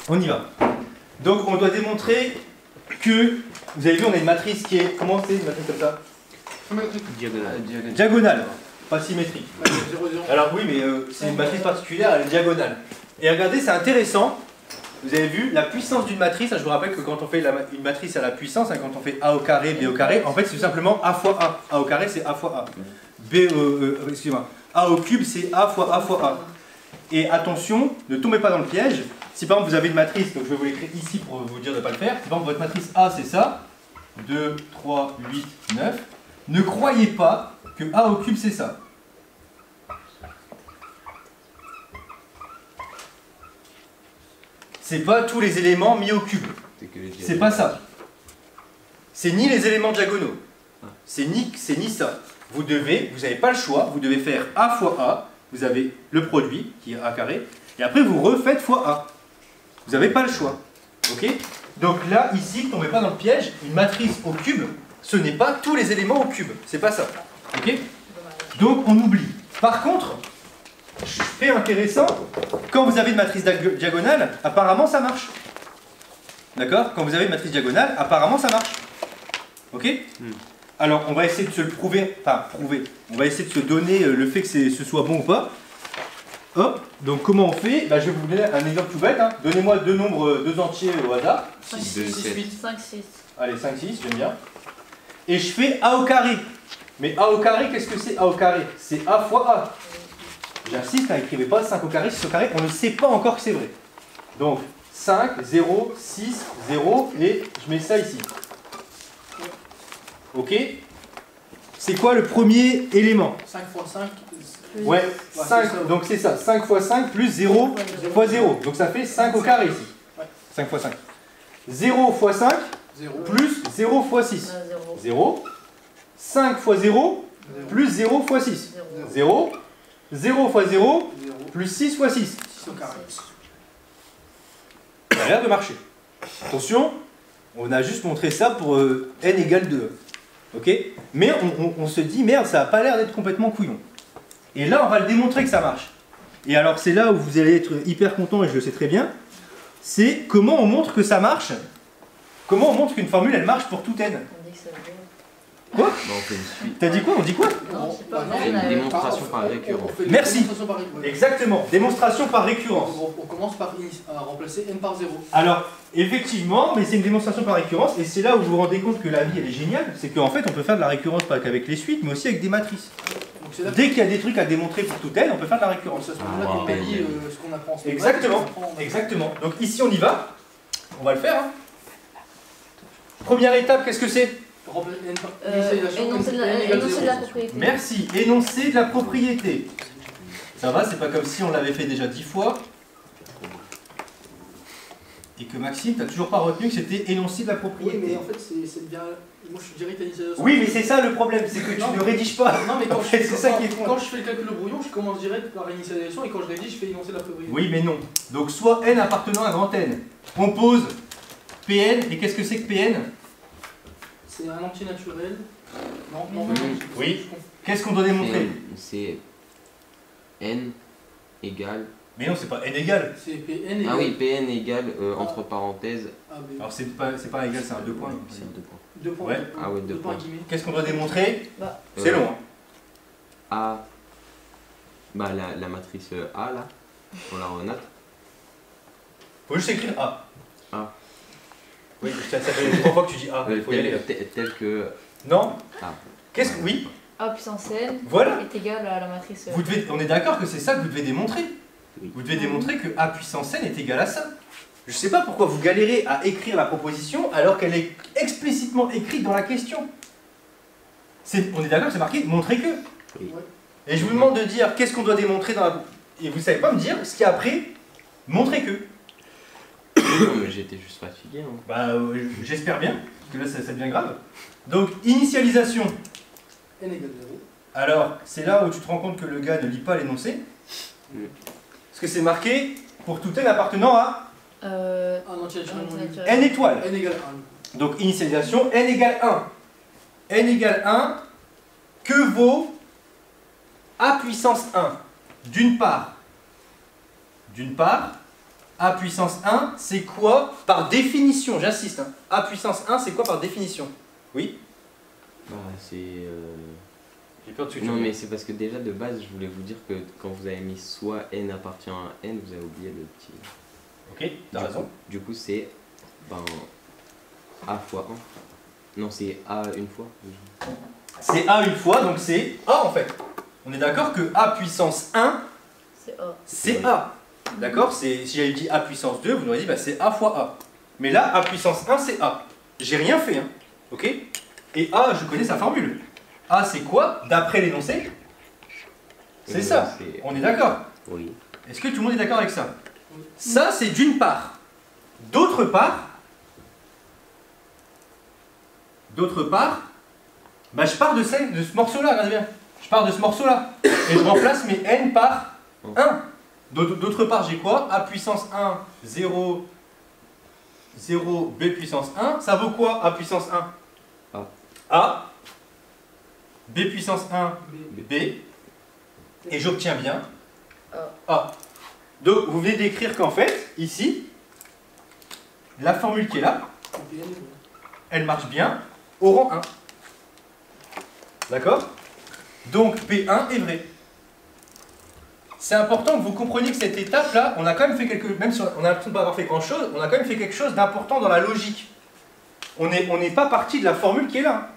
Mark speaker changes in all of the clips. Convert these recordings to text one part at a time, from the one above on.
Speaker 1: On y va. Donc on doit démontrer que, vous avez vu, on a une matrice qui est, comment c'est une matrice comme ça?
Speaker 2: Diagonale.
Speaker 1: Diagonale, pas symétrique.
Speaker 3: 0, 0.
Speaker 1: Alors oui, mais c'est une matrice particulière, elle est diagonale. Et regardez, c'est intéressant. Vous avez vu, la puissance d'une matrice, je vous rappelle que quand on fait une matrice à la puissance, quand on fait A au carré, B au carré, en fait c'est simplement A fois A. A au carré c'est A fois A. Excusez-moi. A au cube c'est A fois A fois A. Et attention, ne tombez pas dans le piège. Si par exemple vous avez une matrice, donc je vais vous l'écrire ici pour vous dire de ne pas le faire. Si par exemple votre matrice A c'est ça, 2, 3, 8, 9, ne croyez pas que A au cube c'est ça. C'est pas tous les éléments mis au cube. C'est pas ça. C'est ni les éléments diagonaux. C'est ni ça. Vous n'avez pas le choix, vous devez faire A fois A. Vous avez le produit qui est A carré. Et après vous refaites fois A. Vous n'avez pas le choix. Ok? Donc là, ici, ne tombez pas dans le piège. Une matrice au cube, ce n'est pas tous les éléments au cube. C'est pas ça. Ok? Donc on oublie. Par contre, fait intéressant, quand vous avez une matrice diagonale, apparemment ça marche. D'accord? Quand vous avez une matrice diagonale, apparemment ça marche. Ok? Alors on va essayer de se le prouver, enfin prouver, on va essayer de se donner le fait que ce soit bon ou pas. Hop, donc comment on fait? Je vais vous donner un exemple tout bête. Hein. Donnez-moi deux entiers au hasard.
Speaker 3: 6, 8.
Speaker 4: 5, 6.
Speaker 1: Allez, 5, 6, j'aime bien. Et je fais A au carré. Mais A au carré, qu'est-ce que c'est A au carré? C'est A fois A. J'insiste, n'écrivez pas 5 au carré, 6 au carré, on ne sait pas encore que c'est vrai. Donc 5, 0, 6, 0, et je mets ça ici. Ok? C'est quoi le premier élément?
Speaker 3: 5 fois 5.
Speaker 1: Ouais, 5, donc c'est ça, 5 fois 5 plus 0 fois 0. Donc ça fait 5 au carré ici. 5 fois 5. 0 fois 5 plus 0 fois 6. 0. 5 fois 0 plus 0 fois 6. 0. 0 fois 0 plus 6 fois 6.
Speaker 3: 6 au carré.
Speaker 1: Ça a l'air de marcher. Attention, on a juste montré ça pour n égale 2. Ok? Mais on se dit, merde, ça n'a pas l'air d'être complètement couillon. Et là, on va le démontrer que ça marche. Et alors, c'est là où vous allez être hyper content, et je le sais très bien, c'est comment on montre que ça marche. Comment on montre qu'une formule, elle marche pour tout n.
Speaker 4: On dit que ça veut dire.
Speaker 1: Quoi?
Speaker 2: On fait une suite.
Speaker 1: T'as dit quoi? On dit quoi?
Speaker 4: Non, c'est pas
Speaker 2: On fait une démonstration par récurrence.
Speaker 1: Merci.
Speaker 3: Démonstration par récurrence.
Speaker 1: Exactement, démonstration par récurrence.
Speaker 3: On commence par remplacer n par 0.
Speaker 1: Alors, effectivement, mais c'est une démonstration par récurrence, et c'est là où vous vous rendez compte que la vie, elle est géniale, c'est qu'en fait, on peut faire de la récurrence pas qu'avec les suites, mais aussi avec des matrices.
Speaker 3: Donc,
Speaker 1: Dès qu'il y a des trucs à démontrer pour tout n, on peut faire de la récurrence.
Speaker 3: c'est à ce moment-là qu'on paye ce qu'on apprend en ce moment.
Speaker 1: Exactement, exactement. Donc ici, on y va. On va le faire. Hein. Première étape, qu'est-ce que c'est?
Speaker 4: Énoncer de la propriété.
Speaker 1: Merci, énoncer de la propriété. Ça va, c'est pas comme si on l'avait fait déjà 10 fois. Et que Maxime, t'as toujours pas retenu que c'était énoncer de la propriété.
Speaker 3: Oui, mais en fait, c'est bien. Moi, je suis direct à l'initialisation.
Speaker 1: Oui, mais c'est ça le problème, c'est que tu ne rédiges pas.
Speaker 3: Non, mais quand,
Speaker 1: c'est ça qui est con.
Speaker 3: Quand je fais le calcul de brouillon, je commence direct par l'initialisation et quand je rédige, je fais énoncer de la propriété.
Speaker 1: Oui, mais non. Donc, soit n appartenant à grand n. On pose Pn, et qu'est-ce que c'est que Pn?
Speaker 3: C'est un entier naturel. Non,
Speaker 1: Oui. Qu'est-ce qu'on doit démontrer?
Speaker 2: C'est n égale.
Speaker 1: Mais non, c'est pas n égale.
Speaker 3: C'est Pn égale.
Speaker 2: Ah oui, Pn égale entre parenthèses.
Speaker 1: Alors, c'est pas égal, c'est un 2 points.
Speaker 2: C'est un 2 points.
Speaker 3: 2 points.
Speaker 1: Ouais.
Speaker 2: Ah oui, 2 points.
Speaker 3: guillemets.
Speaker 1: Qu'est-ce qu'on doit démontrer? C'est long. Hein.
Speaker 2: A. Bah, la matrice A là. On la renote.
Speaker 1: Faut juste écrire A.
Speaker 2: A.
Speaker 1: Oui, ça fait 3 fois que tu dis A. Il faut y aller.
Speaker 2: Tel que.
Speaker 1: Non.
Speaker 2: A.
Speaker 1: Qu'est-ce que. Oui.
Speaker 4: A puissance n
Speaker 1: Voilà.
Speaker 4: est égal à la matrice.
Speaker 1: Vous devez, on est d'accord que c'est ça que vous devez démontrer.
Speaker 2: Oui.
Speaker 1: Vous devez démontrer que A puissance n est égal à ça. Je sais pas pourquoi vous galérez à écrire la proposition alors qu'elle est explicitement écrite dans la question. On est d'accord que c'est marqué montrer que.
Speaker 2: Oui.
Speaker 1: Et je vous demande de dire qu'est-ce qu'on doit démontrer dans la. Et vous savez pas me dire ce qu'il y a après montrer que.
Speaker 2: Non, mais j'étais juste fatigué. Hein.
Speaker 1: Bah, j'espère bien, parce que là ça devient grave. Donc, initialisation.
Speaker 3: N égale 0.
Speaker 1: Alors, c'est là où tu te rends compte que le gars ne lit pas l'énoncé. Parce que c'est marqué pour tout n appartenant à
Speaker 3: Un entier naturel.
Speaker 1: n étoiles.
Speaker 3: N égale 1.
Speaker 1: Donc, initialisation, n égale 1. n égale 1, que vaut a puissance 1? D'une part, A puissance 1, c'est quoi par définition? J'insiste. Hein. A puissance 1, c'est quoi par définition? Oui?
Speaker 2: Bah, c'est.
Speaker 1: J'ai peur de ce que tu
Speaker 2: Non,
Speaker 1: veux
Speaker 2: mais
Speaker 1: dire.
Speaker 2: c'est parce que déjà de base, je voulais vous dire que quand vous avez mis soit n appartient à n, vous avez oublié le petit.
Speaker 1: Ok, t'as raison.
Speaker 2: Du coup, c'est. Ben. A fois 1. Non, c'est A une fois.
Speaker 1: C'est A une fois, donc c'est A en fait. On est d'accord que A puissance 1,
Speaker 4: C'est A.
Speaker 1: c'est A. D'accord? Si j'avais dit A puissance 2, vous m'auriez dit bah, c'est A fois A. Mais là, A puissance 1, c'est A. J'ai rien fait. Hein. Ok? Et A, je connais sa formule. A, c'est quoi? D'après l'énoncé? C'est ça. On est d'accord?
Speaker 2: Oui.
Speaker 1: Est-ce que tout le monde est d'accord avec ça? Ça, c'est d'une part. D'autre part, bah, je pars de ce morceau-là, regardez bien. Je pars de ce morceau-là. Et je remplace mes n par 1. D'autre part, j'ai quoi? A puissance 1, 0, 0, B puissance 1. Ça vaut quoi, A puissance 1?
Speaker 2: A.
Speaker 1: A. B puissance 1, B. Et j'obtiens bien A. Donc, vous venez d'écrire qu'en fait, ici, la formule qui est là, elle marche bien au rang 1. D'accord? Donc, P1 est vrai. C'est important que vous compreniez que cette étape-là, on a quand même fait même si on a l'impression de ne pas avoir fait grand-chose, on a quand même fait quelque chose d'important dans la logique. On n'est pas parti de la formule qui est là.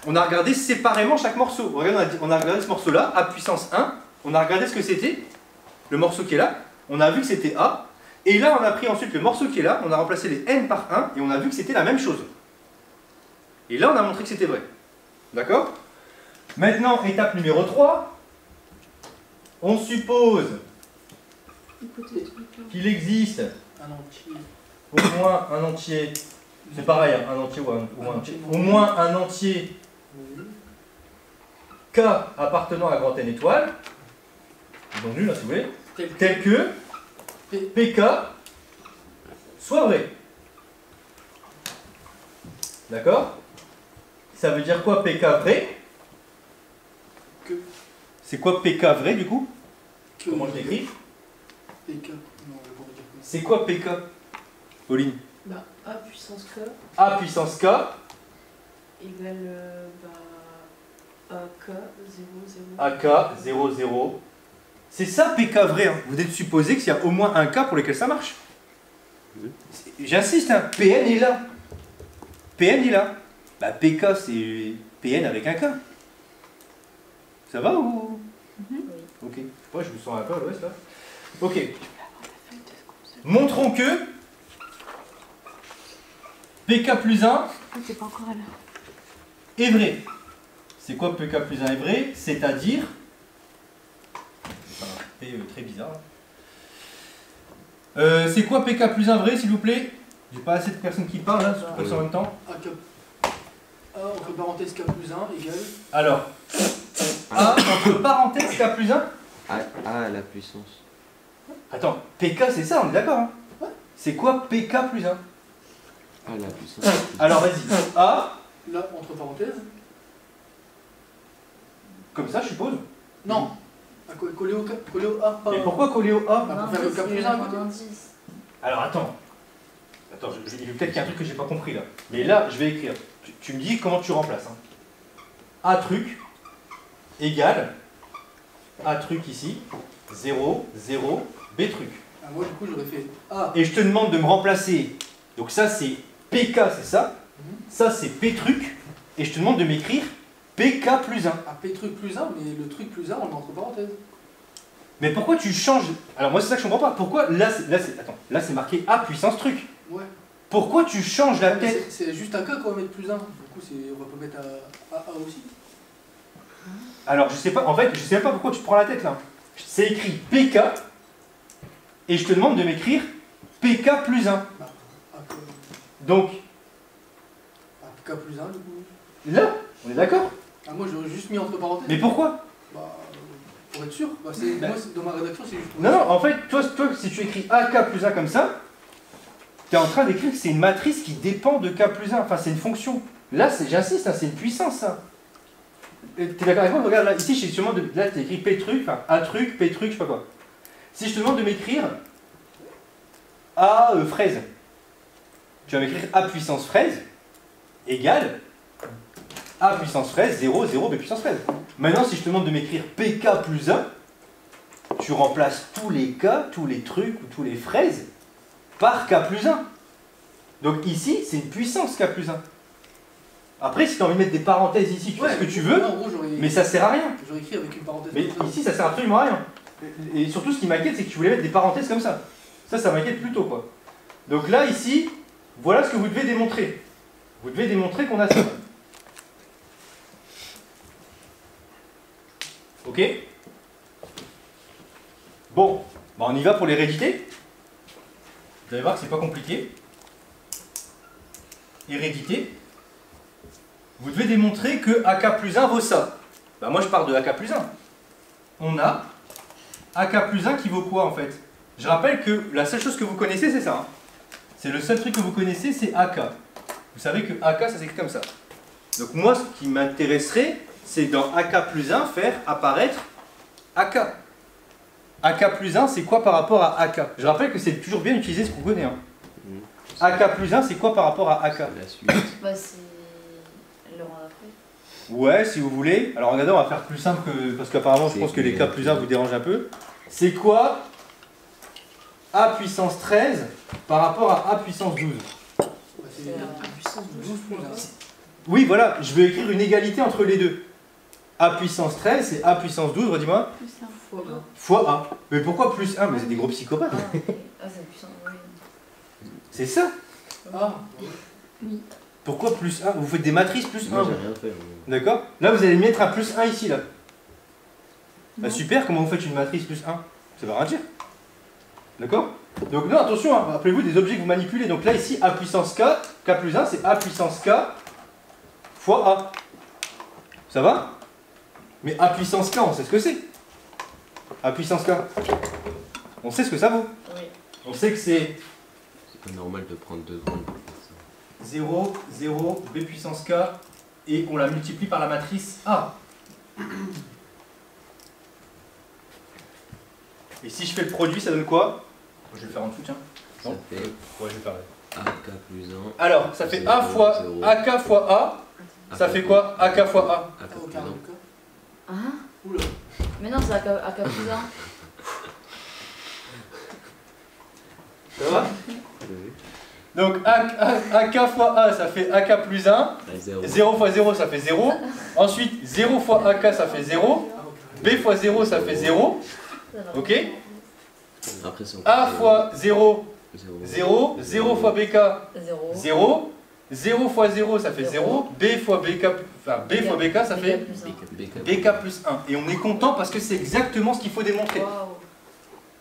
Speaker 1: On a regardé séparément chaque morceau. Regardez, on a regardé ce morceau-là, A puissance 1, on a regardé ce que c'était, le morceau qui est là, on a vu que c'était A, et là on a pris ensuite le morceau qui est là, on a remplacé les n par 1, et on a vu que c'était la même chose. Et là on a montré que c'était vrai. D'accord? Maintenant, étape numéro 3, on suppose qu'il existe
Speaker 3: Un entier.
Speaker 1: au moins un entier, c'est pareil, hein, un entier ou au moins un entier, au moins un entier K appartenant à grand N étoile, donc nul là si vous voulez, tel que PK soit vrai. D'accord? Ça veut dire quoi PK vrai? C'est quoi PK vrai du coup? Comment je l'écris?
Speaker 3: PK. Non, on va pas dire comme ça.
Speaker 1: C'est quoi PK? Pauline?
Speaker 5: Bah, A puissance K
Speaker 1: A puissance K
Speaker 5: égale AK 0, 0.
Speaker 1: AK 0, 0. C'est ça PK vrai. Hein. Vous êtes supposé qu'il y a au moins un cas pour lequel ça marche. J'insiste, hein. PN est là. PN est là. Bah, PK c'est PN avec un K. Ça va ou? Ok. Ouais, je me sens un peu à l'ouest là. Ok. Montrons que PK plus 1
Speaker 5: C'est pas encore à l'heure.
Speaker 1: est vrai. C'est quoi PK plus 1 est vrai? C'est-à-dire... très bizarre. C'est quoi PK plus 1 vrai, s'il vous plaît? J'ai pas assez de personnes qui parlent là, en même temps.
Speaker 3: A entre parenthèses K plus 1 égale.
Speaker 1: Alors, A entre parenthèses K plus 1?
Speaker 2: A à la puissance.
Speaker 1: Attends, PK c'est ça, on est d'accord hein?
Speaker 3: Ouais.
Speaker 1: C'est quoi PK plus 1?
Speaker 2: A à la puissance.
Speaker 1: Alors vas-y, A,
Speaker 3: Là, entre parenthèses.
Speaker 1: comme ça je suppose.
Speaker 3: Non. Collé au A. Pas...
Speaker 1: Et pourquoi coller au A?
Speaker 3: Bah, pour faire le K plus 1 à côté.
Speaker 1: Alors attends, il y a peut-être qu'il y a un truc que j'ai pas compris là. Mais là, je vais écrire. Tu me dis comment tu remplaces. Hein. A truc égale A truc ici, 0, 0, B truc.
Speaker 3: Ah, moi, du coup, j'aurais fait A.
Speaker 1: Et je te demande de me remplacer. Donc ça c'est PK, c'est ça. Ça c'est P truc. Et je te demande de m'écrire PK plus 1.
Speaker 3: Ah, P truc plus 1, mais le truc plus 1, on le met entre parenthèses.
Speaker 1: Mais pourquoi tu changes? Alors moi c'est ça que je comprends pas. Pourquoi là c'est marqué A puissance truc.
Speaker 3: Ouais.
Speaker 1: Pourquoi tu changes la tête?
Speaker 3: C'est juste un K qu'on va mettre plus 1. Du coup, on va pas mettre A aussi.
Speaker 1: Alors je sais pas, en fait, je sais même pas pourquoi tu te prends la tête là. C'est écrit PK et je te demande de m'écrire PK plus 1. Donc,
Speaker 3: K plus 1 du coup.
Speaker 1: là, on est d'accord?
Speaker 3: Ah, moi j'aurais juste mis entre parenthèses.
Speaker 1: Mais pourquoi?
Speaker 3: Bah, pour être sûr. Bah, moi, dans ma rédaction, c'est juste.
Speaker 1: Non, non, en fait, toi si tu écris AK plus 1 comme ça, tu es en train d'écrire que c'est une matrice qui dépend de K plus 1. Enfin, c'est une fonction. Là, j'insiste, hein, c'est une puissance ça. T'es d'accord avec moi? Regarde là, ici, je te demande de. Là, tu écrit P truc, enfin A truc, P truc, je sais pas quoi. Si je te demande de m'écrire A fraise. Tu vas m'écrire A puissance fraise égale A puissance fraise, 0, 0, B puissance fraise. Maintenant, si je te demande de m'écrire PK plus 1, tu remplaces tous les K, tous les trucs ou tous les fraises par K plus 1. Donc ici, c'est une puissance K plus 1. Après, si tu as envie de mettre des parenthèses ici, tu fais ce que tu veux, mais ça sert à rien.
Speaker 3: J'aurais écrit avec une parenthèse.
Speaker 1: Mais ici, ça sert absolument à rien. Et surtout, ce qui m'inquiète, c'est que tu voulais mettre des parenthèses comme ça. Ça m'inquiète plutôt, quoi. Donc là, ici, voilà ce que vous devez démontrer. Vous devez démontrer qu'on a ça. Ok? Bon, bah on y va pour l'hérédité. Vous allez voir que c'est pas compliqué. Hérédité. Vous devez démontrer que AK plus 1 vaut ça. Bah moi je pars de AK plus 1. On a AK plus 1 qui vaut quoi en fait? Je rappelle que la seule chose que vous connaissez c'est ça. Hein. C'est le seul truc que vous connaissez, c'est AK. Vous savez que AK ça s'écrit comme ça. Donc moi ce qui m'intéresserait, c'est dans AK plus 1 faire apparaître AK. AK plus 1 c'est quoi par rapport à AK? Je rappelle que c'est toujours bien d'utiliser ce qu'on connaît. Hein. AK plus 1 c'est quoi par rapport à AK?
Speaker 2: La suite.
Speaker 4: Bah c'est le rang d'après.
Speaker 1: Ouais, si vous voulez. Alors regardez, on va faire plus simple que... Parce qu'apparemment, je pense que les K plus 1 vous dérangent un peu. C'est quoi A puissance 13 par rapport à A puissance 12?
Speaker 3: C'est A puissance 12 plus 1.
Speaker 1: Oui, voilà, je vais écrire une égalité entre les deux. A puissance 13, c'est A puissance 12, redis-moi.
Speaker 5: Plus 1.
Speaker 3: Fois 1.
Speaker 1: Fois A. Mais pourquoi plus 1? Mais c'est des gros psychopathes.
Speaker 4: Ah, ok. Ah c'est puissant, oui.
Speaker 1: C'est ça.
Speaker 3: Ah,
Speaker 5: Oui.
Speaker 1: Pourquoi plus 1? Vous faites des matrices plus 1.
Speaker 2: Moi, j'ai rien fait.
Speaker 1: D'accord? Là, vous allez mettre un plus 1 ici, là. Bah
Speaker 5: Non.
Speaker 1: super, comment vous faites une matrice plus 1? Ça veut rien dire. D'accord? Donc non, attention, hein, rappelez-vous des objets que vous manipulez. Donc là, ici, A puissance K, K plus 1, c'est A puissance K fois A. Ça va? Mais A puissance K, on sait ce que c'est. A puissance K. On sait ce que ça vaut.
Speaker 4: Oui.
Speaker 1: On sait que c'est
Speaker 2: C'est pas normal de prendre 2 secondes pour faire ça.
Speaker 1: 0, 0, B puissance K, et on la multiplie par la matrice A. Et si je fais le produit, ça donne quoi? Je vais le faire en dessous, tiens.
Speaker 2: Ça
Speaker 1: Non?
Speaker 2: fait
Speaker 1: Ouais, je vais faire.
Speaker 2: AK plus 1.
Speaker 1: Alors, ça fait
Speaker 2: Zéro,
Speaker 1: A fois
Speaker 2: zéro.
Speaker 1: AK fois A, ça fait quoi? AK fois A.
Speaker 2: AK
Speaker 3: au
Speaker 2: plus
Speaker 3: carré
Speaker 2: 1.
Speaker 3: de K.
Speaker 4: Hein?
Speaker 3: Oula.
Speaker 4: Mais non, c'est AK plus 1.
Speaker 1: Ça va? Donc AK fois A, ça fait AK plus 1.
Speaker 2: 0.
Speaker 1: 0 fois 0, ça fait 0. Ensuite, 0 fois AK, ça fait 0. B fois 0, ça fait 0. Ok?
Speaker 2: Après, si on
Speaker 1: A
Speaker 2: fait
Speaker 1: fois 0,
Speaker 2: 0.
Speaker 1: 0. 0 fois BK,
Speaker 4: 0.
Speaker 1: 0. 0 fois 0, ça fait 0. B fois BK, enfin B fois BK, ça fait BK plus 1. Et on est content parce que c'est exactement ce qu'il faut démontrer.
Speaker 4: Waouh.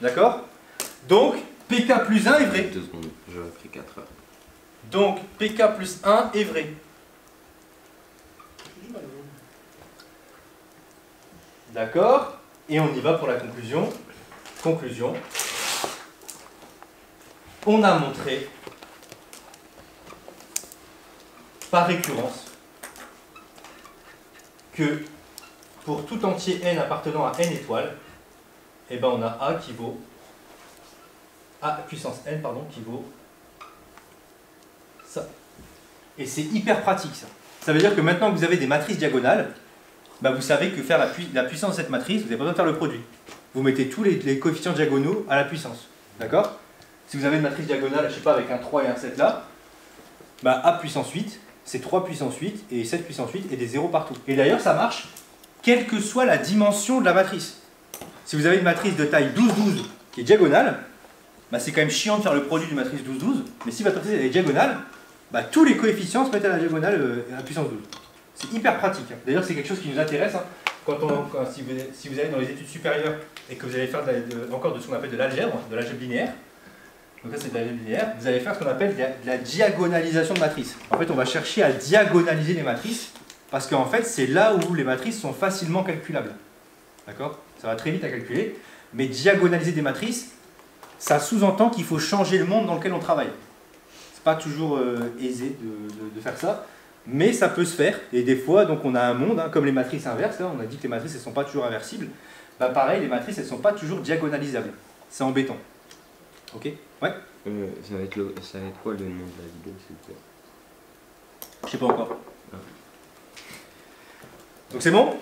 Speaker 1: D'accord? Donc, PK plus 1 est vrai.
Speaker 2: 2 secondes, j'aurais pris 4 heures.
Speaker 1: Donc, PK plus 1 est vrai. D'accord? Et on y va pour la conclusion. Conclusion. On a montré, par récurrence, que pour tout entier n appartenant à n étoiles, eh ben on a A qui vaut A puissance n, pardon, qui vaut ça. Et c'est hyper pratique ça. Ça veut dire que maintenant que vous avez des matrices diagonales, bah vous savez que faire la puissance de cette matrice, vous n'avez pas besoin de faire le produit. Vous mettez tous les coefficients diagonaux à la puissance. D'accord? Si vous avez une matrice diagonale, je sais pas, avec un 3 et un 7 là, bah A puissance 8, c'est 3 puissance 8 et 7 puissance 8 et des zéros partout. Et d'ailleurs ça marche quelle que soit la dimension de la matrice. Si vous avez une matrice de taille 12-12 qui est diagonale, bah c'est quand même chiant de faire le produit d'une matrice 12-12, mais si votre matrice elle est diagonale, bah tous les coefficients se mettent à la diagonale à la puissance 12. C'est hyper pratique. D'ailleurs c'est quelque chose qui nous intéresse. Hein. Si vous allez dans les études supérieures et que vous allez faire encore de ce qu'on appelle de l'algèbre linéaire, donc là c'est de l'algèbre linéaire, vous allez faire ce qu'on appelle de la diagonalisation de matrices. En fait on va chercher à diagonaliser les matrices, parce qu'en fait c'est là où les matrices sont facilement calculables. D'accord? Ça va très vite à calculer, mais diagonaliser des matrices, ça sous-entend qu'il faut changer le monde dans lequel on travaille. C'est pas toujours aisé de faire ça, mais ça peut se faire, et des fois donc on a un monde, hein, comme les matrices inverses, là, on a dit que les matrices elles sont pas toujours inversibles, bah pareil, les matrices elles sont pas toujours diagonalisables, c'est embêtant. Ok. Ouais.
Speaker 2: Ça va être quoi le nom de la vidéo, s'il vous plaît?
Speaker 1: Je sais pas encore.
Speaker 2: Ah.
Speaker 1: Donc c'est bon?